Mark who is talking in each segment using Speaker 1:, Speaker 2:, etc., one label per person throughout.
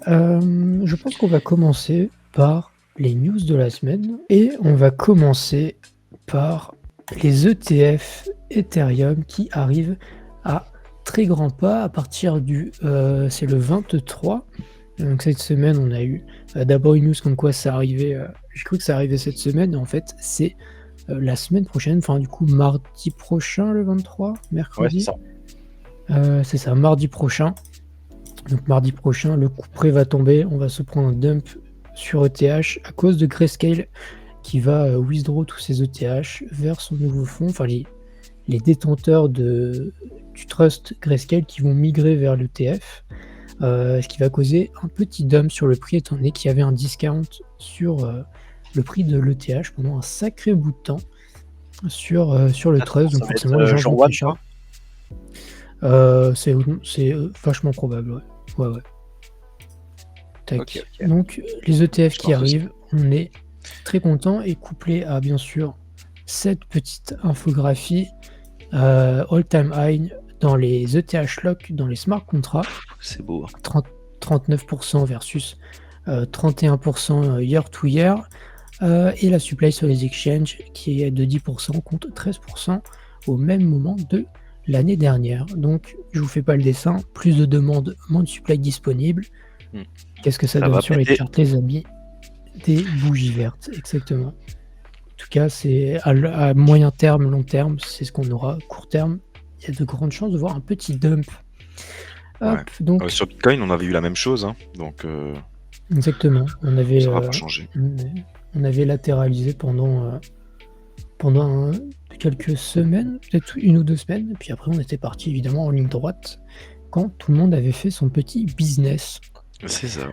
Speaker 1: Je pense qu'on va commencer par les news de la semaine et on va commencer par les ETF Ethereum qui arrivent à très grands pas à partir c'est le 23. Donc cette semaine, on a eu, d'abord une news comme quoi ça arrivait, j'ai cru que ça arrivait cette semaine, et en fait, c'est, la semaine prochaine, enfin, du coup, mardi prochain, le 23,
Speaker 2: Ouais, c'est
Speaker 1: mercredi?
Speaker 2: ça.
Speaker 1: C'est ça, mardi prochain. Donc mardi prochain, le coup près va tomber. On va se prendre un dump sur ETH à cause de Grayscale qui va withdraw tous ses ETH vers son nouveau fonds. Enfin, les détenteurs du trust Grayscale qui vont migrer vers l'ETF. Ce qui va causer un petit dump sur le prix étant donné qu'il y avait un discount sur le prix de l'ETH pendant un sacré bout de temps sur le
Speaker 2: Attends,
Speaker 1: trust.
Speaker 2: ça
Speaker 1: Donc
Speaker 2: va
Speaker 1: forcément, les
Speaker 2: être
Speaker 1: gens vont
Speaker 2: jour 1,
Speaker 1: télécharger.
Speaker 2: quoi?
Speaker 1: C'est vachement probable, ouais. Ouais, ouais.
Speaker 2: Ok,
Speaker 1: Tac.
Speaker 2: ok.
Speaker 1: Donc les ETF
Speaker 2: Je
Speaker 1: qui
Speaker 2: pense aussi.
Speaker 1: arrivent, on est très content et couplé à bien sûr cette petite infographie all time high dans les ETH lock, dans les smart contracts,
Speaker 2: C'est beau.
Speaker 1: 30 39% versus 31% year to year, et la supply sur les exchanges qui est de 10% contre 13% au même moment de l'année dernière. Donc je vous fais pas le dessin, plus de demandes, moins de supply disponible.
Speaker 2: Hmm.
Speaker 1: Qu'est-ce que ça
Speaker 2: Ça
Speaker 1: donne
Speaker 2: va
Speaker 1: sur les
Speaker 2: péter.
Speaker 1: charts, les amis? Des bougies vertes, exactement. En tout cas, c'est à moyen terme, long terme, c'est ce qu'on aura. Court terme, il y a de grandes chances de voir un petit dump.
Speaker 2: Ouais.
Speaker 1: Hop, donc
Speaker 2: Sur Bitcoin, on avait eu la même chose, hein, donc
Speaker 1: exactement,
Speaker 2: ça va pas changer.
Speaker 1: on avait latéralisé pendant quelques semaines, peut-être 1 ou 2 semaines, et puis après on était parti évidemment en ligne droite quand tout le monde avait fait son petit business.
Speaker 2: C'est ça.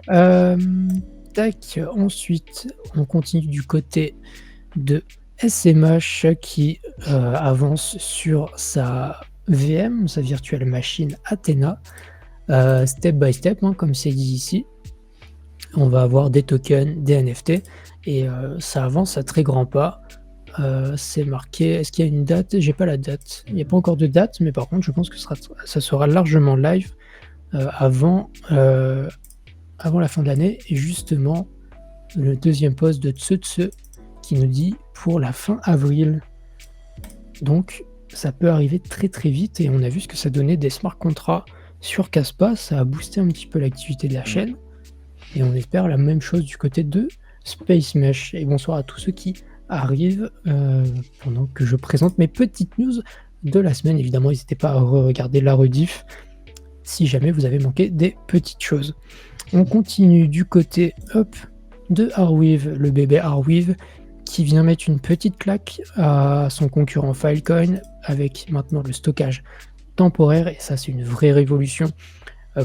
Speaker 1: Tac, ensuite, on continue du côté de SMH qui avance sur sa VM, sa virtual machine Athena, step by step, hein, comme c'est dit ici. On va avoir des tokens, des NFT, et ça avance à très grands pas. C'est marqué, est-ce qu'il y a une date? J'ai pas la date. Il n'y a pas encore de date, mais par contre, je pense que ça sera largement live avant la fin de l'année. Et justement, le deuxième post de Tsutsu qui nous dit pour la fin avril. Donc ça peut arriver très très vite et on a vu ce que ça donnait des smart contracts sur Caspa. Ça a boosté un petit peu l'activité de la chaîne et on espère la même chose du côté de Space Mesh. Et bonsoir à tous ceux qui arrivent pendant que je présente mes petites news de la semaine. Évidemment, n'hésitez pas à regarder la rediff si jamais vous avez manqué des petites choses. On continue du côté de Arweave, le bébé Arweave, qui vient mettre une petite claque à son concurrent Filecoin avec maintenant le stockage temporaire, et ça c'est une vraie révolution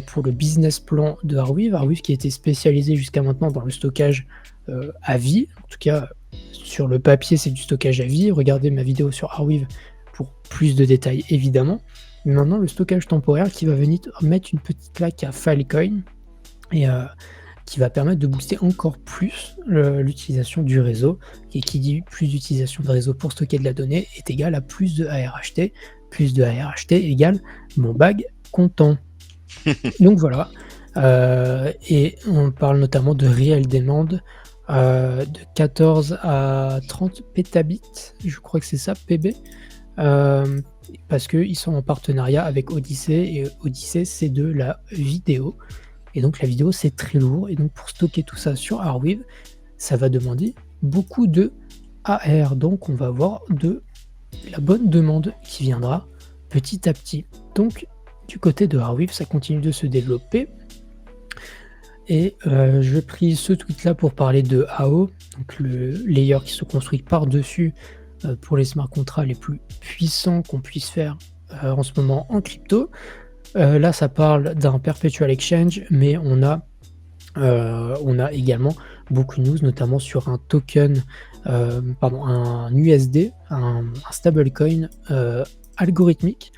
Speaker 1: pour le business plan de Arweave. Arweave qui était spécialisé jusqu'à maintenant dans le stockage à vie, en tout cas sur le papier c'est du stockage à vie. Regardez ma vidéo sur Arweave pour plus de détails évidemment. Mais maintenant le stockage temporaire qui va venir mettre une petite claque à Filecoin et qui va permettre de booster encore plus l'utilisation du réseau. Et qui dit plus d'utilisation de réseau pour stocker de la donnée est égal à plus de ARHT. Plus de ARHT égale mon bag content. Donc voilà. Et on parle notamment de real demand de 14 à 30 pétabits. Je crois que c'est ça, PB. Parce qu'ils sont en partenariat avec Odyssey. Et Odyssey, c'est de la vidéo. Et donc la vidéo c'est très lourd, et donc pour stocker tout ça sur Arweave, ça va demander beaucoup de AR, donc on va avoir de la bonne demande qui viendra petit à petit. Donc du côté de Arweave, ça continue de se développer. Et je pris ce tweet là pour parler de AO, donc le layer qui se construit par-dessus pour les smart contracts les plus puissants qu'on puisse faire en ce moment en crypto. Là, ça parle d'un perpetual exchange, mais on a également beaucoup de news, notamment sur un token, un USD, un stablecoin algorithmique.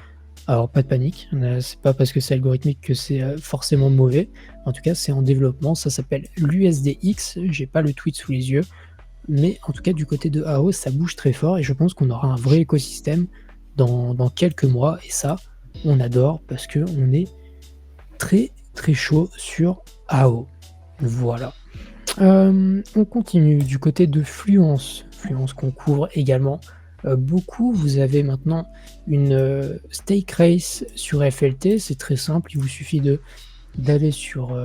Speaker 1: Alors, pas de panique, c'est pas parce que c'est algorithmique que c'est forcément mauvais. En tout cas, c'est en développement, ça s'appelle l'USDX. J'ai pas le tweet sous les yeux, mais en tout cas, du côté de AO, ça bouge très fort et je pense qu'on aura un vrai écosystème dans quelques mois, et ça, on adore parce qu'on est très très chaud sur AO. Voilà. On continue du côté de Fluence. Fluence qu'on couvre également, beaucoup. Vous avez maintenant une, stake race sur FLT. C'est très simple, il vous suffit d'aller sur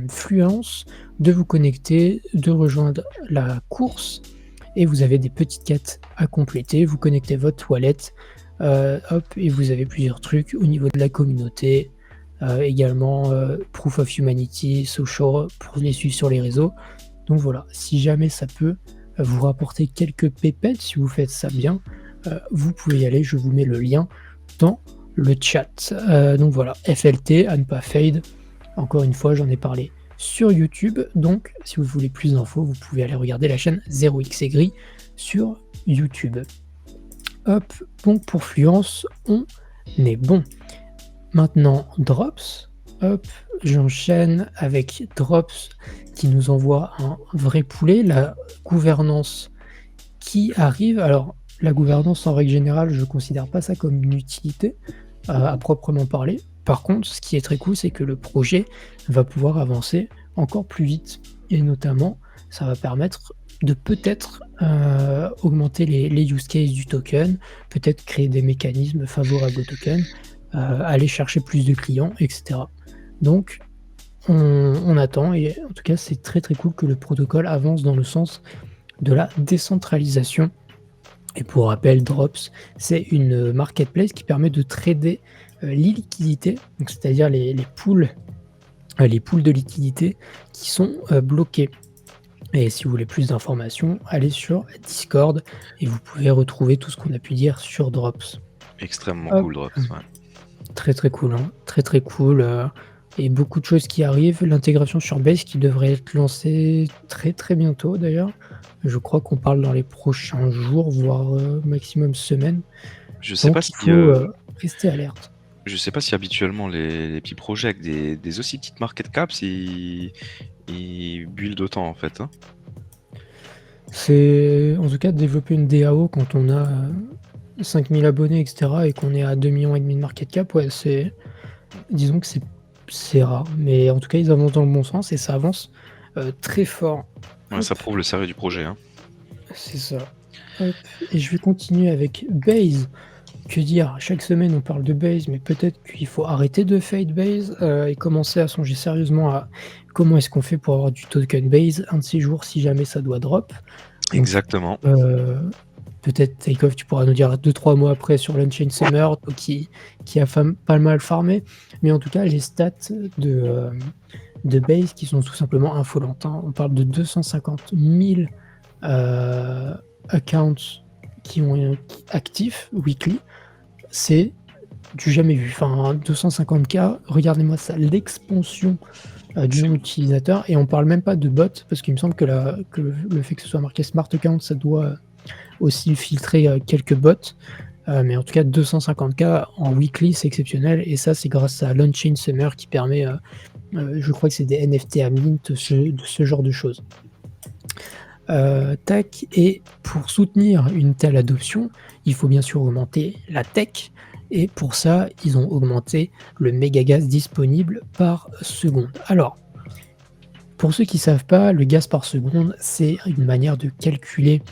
Speaker 1: Fluence, de vous connecter, de rejoindre la course et vous avez des petites quêtes à compléter. Vous connectez votre toilette, hop et vous avez plusieurs trucs au niveau de la communauté, également, Proof of Humanity, Social pour les suivre sur les réseaux. Donc voilà, si jamais ça peut, vous rapporter quelques pépettes, si vous faites ça bien, vous pouvez y aller. Je vous mets le lien dans le chat. Donc voilà, FLT à ne pas fade. Encore une fois, j'en ai parlé sur YouTube, donc si vous voulez plus d'infos, vous pouvez aller regarder la chaîne 0xegris sur YouTube. Hop, donc pour Fluence, on est bon. Maintenant, Drops. Hop, j'enchaîne avec Drops qui nous envoie un vrai poulet, la gouvernance qui arrive. Alors, la gouvernance en règle générale, je ne considère pas ça comme une utilité à proprement parler. Par contre, ce qui est très cool, c'est que le projet va pouvoir avancer encore plus vite. Et notamment, ça va permettre de peut-être augmenter les use cases du token, peut-être créer des mécanismes favorables au token, aller chercher plus de clients, etc. Donc, on attend et en tout cas, c'est très très cool que le protocole avance dans le sens de la décentralisation. Et pour rappel, Drops, c'est une marketplace qui permet de trader l'illiquidité, donc c'est-à-dire les pools de liquidité qui sont bloqués. Et si vous voulez plus d'informations, allez sur Discord et vous pouvez retrouver tout ce qu'on a pu dire sur Drops.
Speaker 2: Extrêmement
Speaker 1: Hop.
Speaker 2: cool, Drops. Ouais.
Speaker 1: Très très cool, hein. Très très cool. Et beaucoup de choses qui arrivent. L'intégration sur Base qui devrait être lancée très très bientôt d'ailleurs. Je crois qu'on parle dans les prochains jours, voire maximum semaines.
Speaker 2: Je sais
Speaker 1: Donc
Speaker 2: pas
Speaker 1: il
Speaker 2: si,
Speaker 1: faut rester alerte.
Speaker 2: je sais pas si habituellement les petits projets avec des aussi petites market caps, ils buildent autant en fait. Hein.
Speaker 1: C'est en tout cas de développer une DAO quand on a 5000 abonnés, etc. et qu'on est à 2,5 millions de market cap, ouais, disons que c'est rare. Mais en tout cas, ils avancent dans le bon sens et ça avance très fort.
Speaker 2: Ouais, ça prouve le sérieux du projet. Hein.
Speaker 1: C'est ça. Hop. Et je vais continuer avec Base. Que dire? Chaque semaine, on parle de Base, mais peut-être qu'il faut arrêter de fade Base et commencer à songer sérieusement à comment est-ce qu'on fait pour avoir du token Base un de ces jours si jamais ça doit drop. Donc,
Speaker 2: Exactement.
Speaker 1: peut-être Takeoff, tu pourras nous dire 2-3 mois après sur l'Unchained Summer qui a pas mal farmé. Mais en tout cas, les stats de Base qui sont tout simplement infolantes. Hein. On parle de 250 000 accounts qui ont actifs weekly. C'est du jamais vu. Enfin, 250K, regardez-moi ça, l'expansion du nombre d'utilisateurs. Et on parle même pas de bots, parce qu'il me semble que le fait que ce soit marqué Smart Account, ça doit aussi filtrer quelques bots. Mais en tout cas, 250K en weekly, c'est exceptionnel. Et ça, c'est grâce à l'Unchained Summer qui permet, je crois que c'est des NFT à mint, ce genre de choses. Tac, et pour soutenir une telle adoption, il faut bien sûr augmenter la tech. Et pour ça, ils ont augmenté le méga gaz disponible par seconde. Alors, pour ceux qui ne savent pas, le gaz par seconde, c'est une manière de calculer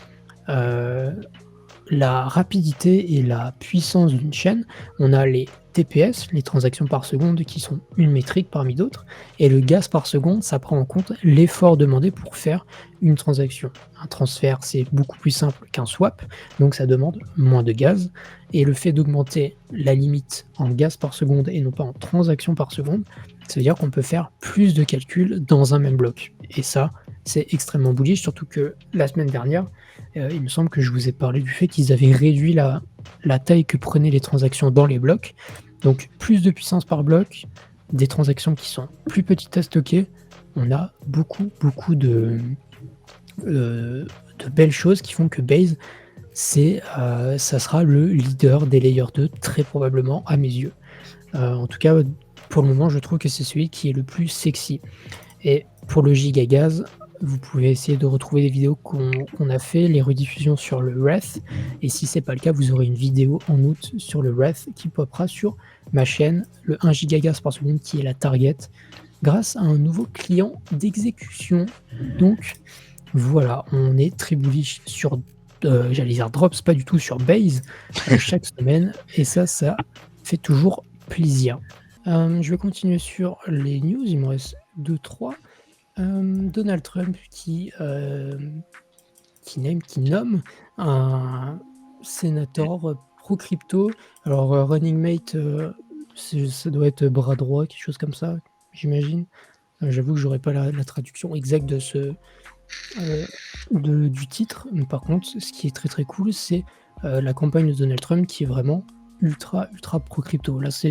Speaker 1: la rapidité et la puissance d'une chaîne. On a les TPS, les transactions par seconde, qui sont une métrique parmi d'autres. Et le gaz par seconde, ça prend en compte l'effort demandé pour faire une transaction. Un transfert, c'est beaucoup plus simple qu'un swap, donc ça demande moins de gaz. Et le fait d'augmenter la limite en gaz par seconde et non pas en transactions par seconde, ça veut dire qu'on peut faire plus de calculs dans un même bloc. Et ça, c'est extrêmement bullish, surtout que la semaine dernière, il me semble que je vous ai parlé du fait qu'ils avaient réduit la taille que prenaient les transactions dans les blocs. Donc plus de puissance par bloc, des transactions qui sont plus petites à stocker. On a beaucoup de belles choses qui font que Base, ça sera le leader des Layer 2, très probablement à mes yeux. En tout cas, pour le moment, je trouve que c'est celui qui est le plus sexy. Et pour le gigagaz, vous pouvez essayer de retrouver des vidéos qu'on a fait, les rediffusions sur le Wrath. Et si c'est pas le cas, vous aurez une vidéo en août sur le Wrath qui popera sur ma chaîne, le 1 gigagaz par seconde qui est la target. grâce à un nouveau client d'exécution. Donc voilà, on est très bullish sur, j'allais dire Drops, pas du tout, sur Base, chaque semaine et ça fait toujours plaisir. Je vais continuer sur les news, il me reste 2-3. Donald Trump qui nomme un sénateur pro-crypto. Alors, running mate, ça doit être bras droit, quelque chose comme ça, j'imagine. J'avoue que j'aurais pas la traduction exacte de du titre. Mais par contre, ce qui est très très cool, c'est la campagne de Donald Trump qui est vraiment ultra ultra pro-crypto. Là, ça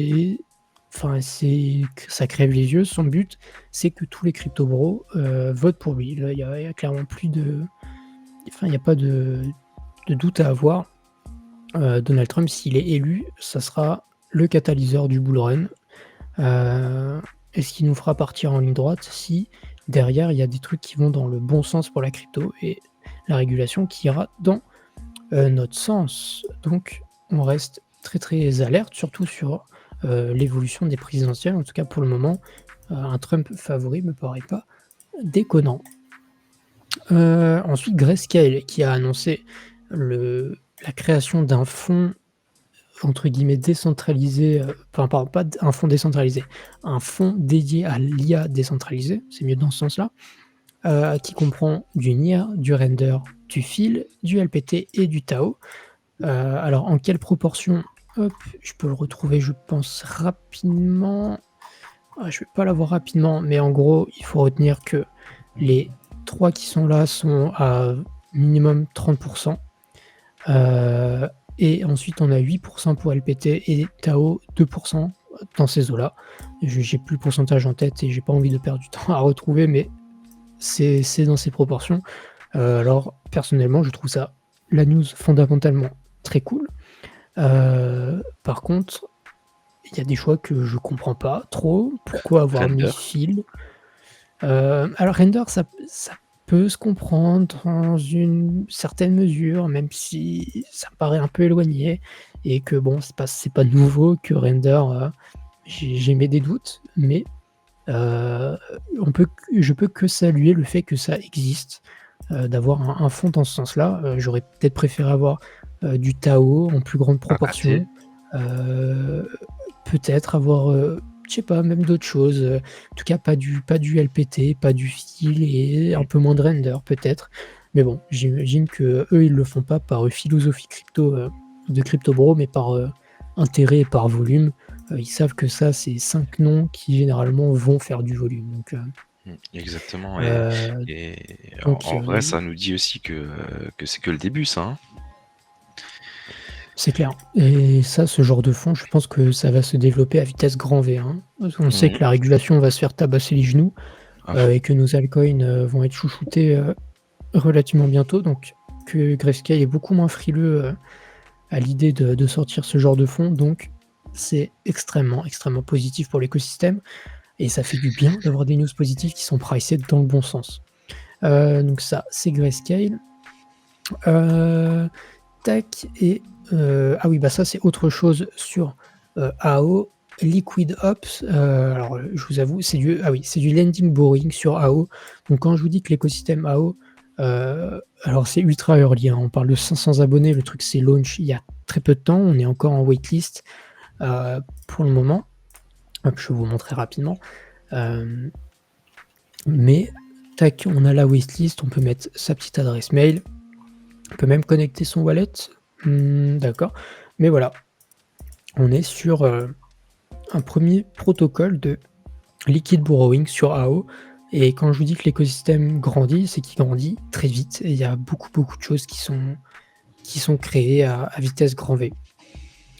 Speaker 1: crève les yeux. Son but, c'est que tous les crypto bros votent pour lui. Là, il y a clairement plus de, enfin, il n'y a pas de doute à avoir. Donald Trump, s'il est élu, ça sera le catalyseur du bull run. Et ce qui nous fera partir en ligne droite si derrière il y a des trucs qui vont dans le bon sens pour la crypto et la régulation qui ira dans notre sens. Donc on reste très très alerte, surtout sur l'évolution des présidentielles. En tout cas pour le moment, un Trump favori me paraît pas déconnant. Ensuite, Grayscale qui a annoncé la création d'un fonds entre guillemets décentralisé, enfin pas un fonds décentralisé, un fonds dédié à l'IA décentralisée, c'est mieux dans ce sens-là, qui comprend du NIR, du render, du fil, du LPT et du Tao. Alors en quelle proportion? Hop, je peux le retrouver, je pense rapidement. Je vais pas l'avoir rapidement, mais en gros, il faut retenir que les 3 qui sont là sont à minimum 30%. Et ensuite, on a 8% pour LPT et Tao 2% dans ces eaux-là. J'ai plus le pourcentage en tête et j'ai pas envie de perdre du temps à retrouver, mais c'est dans ces proportions. Alors, personnellement, je trouve ça, la news, fondamentalement très cool. Par contre, il y a des choix que je comprends pas trop. Pourquoi avoir mis
Speaker 2: Render.
Speaker 1: fil? Alors Render, ça peut se comprendre dans une certaine mesure, même si ça me paraît un peu éloigné et que bon, c'est pas nouveau que Render, j'ai mes des doutes, mais je peux que saluer le fait que ça existe, d'avoir un fond dans ce sens-là. J'aurais peut-être préféré avoir du Tao en plus grande proportion. Peut-être avoir, je sais pas, même d'autres choses, en tout cas pas du LPT, pas du fil et un peu moins de render peut-être. Mais bon, j'imagine qu'eux, ils le font pas par philosophie crypto, de crypto bro, mais par intérêt et par volume. Ils savent que ça, c'est 5 noms qui généralement vont faire du volume. Donc,
Speaker 2: Exactement. Et
Speaker 1: donc
Speaker 2: en vrai, ça nous dit aussi que c'est que le début, ça. Hein.
Speaker 1: c'est clair. Et ça, ce genre de fonds, je pense que ça va se développer à vitesse grand V. Hein. On sait que la régulation va se faire tabasser les genoux et que nos altcoins vont être chouchoutés relativement bientôt. Donc que Grayscale est beaucoup moins frileux à l'idée de sortir ce genre de fonds. Donc c'est extrêmement, extrêmement positif pour l'écosystème. Et ça fait du bien d'avoir des news positives qui sont pricées dans le bon sens. Donc ça, c'est Grayscale. Tac, et ah oui, bah ça c'est autre chose sur AO. Liquid Ops, alors je vous avoue, c'est du lending borrowing sur AO. Donc quand je vous dis que l'écosystème AO, alors c'est ultra early, hein, on parle de 500 abonnés, le truc c'est launch il y a très peu de temps, on est encore en waitlist pour le moment. Hop, je vais vous montrer rapidement. Mais tac, on a la waitlist, on peut mettre sa petite adresse mail, on peut même connecter son wallet. D'accord, mais voilà, on est sur un premier protocole de liquid borrowing sur AO. Et quand je vous dis que l'écosystème grandit, c'est qu'il grandit très vite et il y a beaucoup de choses qui sont créées à vitesse grand V.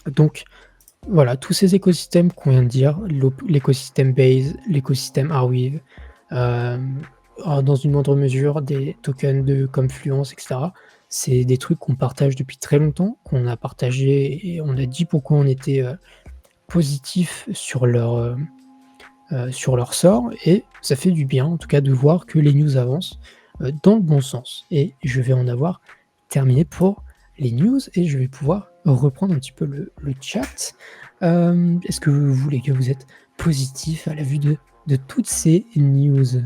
Speaker 1: Donc voilà, tous ces écosystèmes qu'on vient de dire, l'écosystème Base, l'écosystème Arweave, dans une moindre mesure des tokens de Confluence, etc. C'est des trucs qu'on partage depuis très longtemps, qu'on a partagé et on a dit pourquoi on était positif sur leur sort, et ça fait du bien en tout cas de voir que les news avancent dans le bon sens. Et je vais en avoir terminé pour les news et je vais pouvoir reprendre un petit peu le chat. Est-ce que vous voulez que vous êtes positif à la vue de de toutes ces news.